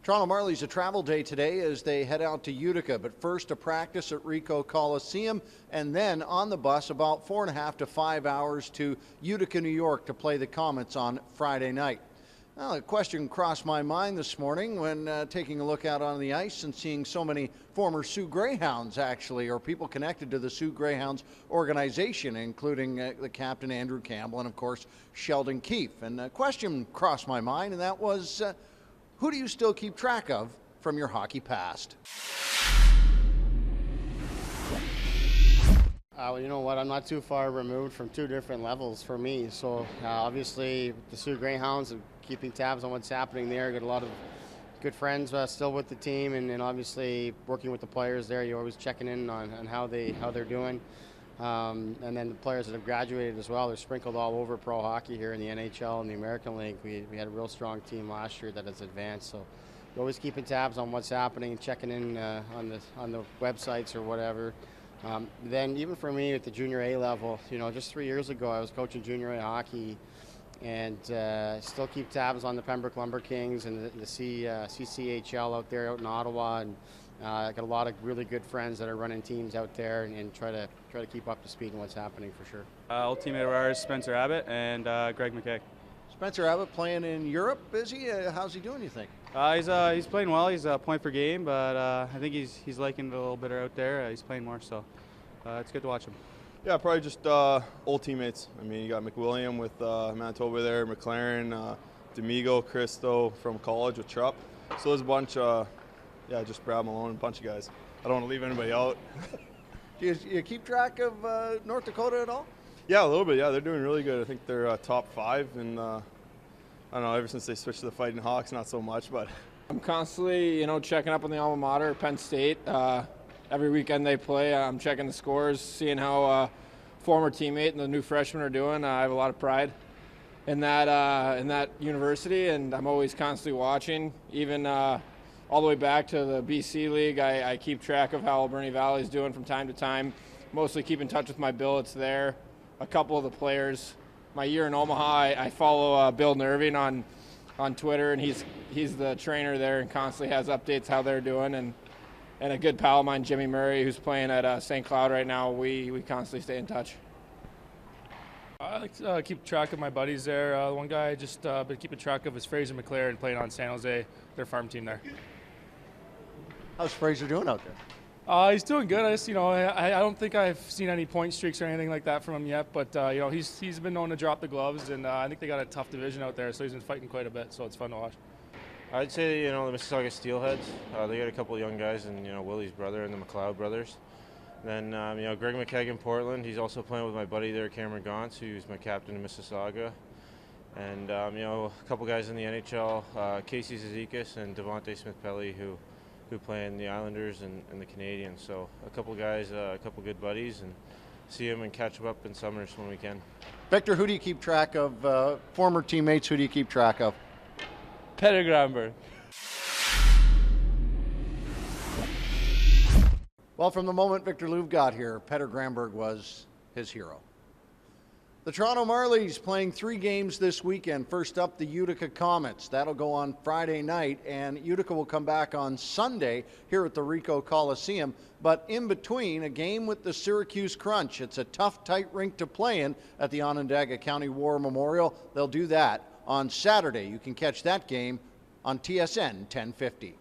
Toronto Marlies a travel day today as they head out to Utica, but first a practice at Ricoh Coliseum and then on the bus about 4.5 to 5 hours to Utica, New York to play the Comets on Friday night. Well, a question crossed my mind this morning when taking a look out on the ice and seeing so many former Sioux Greyhounds actually, or people connected to the Sioux Greyhounds organization, including the captain Andrew Campbell and of course Sheldon Keefe. And a question crossed my mind, and that was, who do you still keep track of from your hockey past? Well, you know what? I'm not too far removed from two different levels for me. So obviously the Sioux Greyhounds, keeping tabs on what's happening there. Got a lot of good friends still with the team, and obviously working with the players there. You're always checking in on how they're doing. And then the players that have graduated as well, they're sprinkled all over pro hockey here in the NHL and the American League. We had a real strong team last year that has advanced. So we're always keeping tabs on what's happening and checking in on the websites or whatever. Then even for me at the junior A level, just 3 years ago I was coaching junior A hockey, and still keep tabs on the Pembroke Lumber Kings and the CCHL out there out in Ottawa, and I got a lot of really good friends that are running teams out there, and try to keep up to speed on what's happening for sure. Old teammate of ours, Spencer Abbott, and Greg McKay. Spencer Abbott playing in Europe, is he? How's he doing, you think? He's playing well. He's a point per game, but I think he's liking it a little better out there. He's playing more, so it's good to watch him. Yeah, probably just old teammates. I mean, you got McWilliam with Manitoba there, McLaren, D'Amigo, Cristo from college with Trupp. So there's a bunch, just Brad Malone, a bunch of guys. I don't want to leave anybody out. Do you keep track of North Dakota at all? Yeah, a little bit. Yeah, they're doing really good. I think they're top 5, and I don't know, ever since they switched to the Fighting Hawks, not so much, but. I'm constantly, checking up on the alma mater, Penn State. Every weekend they play, I'm checking the scores, seeing how former teammate and the new freshmen are doing. I have a lot of pride in that university, and I'm always constantly watching. Even all the way back to the BC League, I keep track of how Alberni Valley is doing from time to time. Mostly keep in touch with my billets there, a couple of the players. My year in Omaha, I follow Bill Nerving on Twitter, and he's the trainer there and constantly has updates how they're doing. And a good pal of mine, Jimmy Murray, who's playing at St. Cloud right now, we constantly stay in touch. I like to keep track of my buddies there. One guy I just been keeping track of is Fraser McLaren, playing on San Jose, their farm team there. How's Fraser doing out there? He's doing good. I don't think I've seen any point streaks or anything like that from him yet, but he's been known to drop the gloves, and I think they got a tough division out there, so he's been fighting quite a bit, so it's fun to watch. I'd say, the Mississauga Steelheads. They got a couple of young guys, and, Willie's brother and the McLeod brothers. Then, Greg McKay in Portland. He's also playing with my buddy there, Cameron Gauntz, who's my captain in Mississauga. And, a couple guys in the NHL, Casey Zizekas and Devontae Smith-Pelly, who play in the Islanders and the Canadiens. So a couple guys, a couple good buddies, and see them and catch them up in summers when we can. Victor, who do you keep track of? Former teammates, who do you keep track of? Petter Gramberg. Well, from the moment Victor Louvre got here, Petter Gramberg was his hero. The Toronto Marlies playing 3 games this weekend. First up, the Utica Comets. That'll go on Friday night, and Utica will come back on Sunday here at the Ricoh Coliseum. But in between, a game with the Syracuse Crunch. It's a tough, tight rink to play in at the Onondaga County War Memorial. They'll do that on Saturday. You can catch that game on TSN 1050.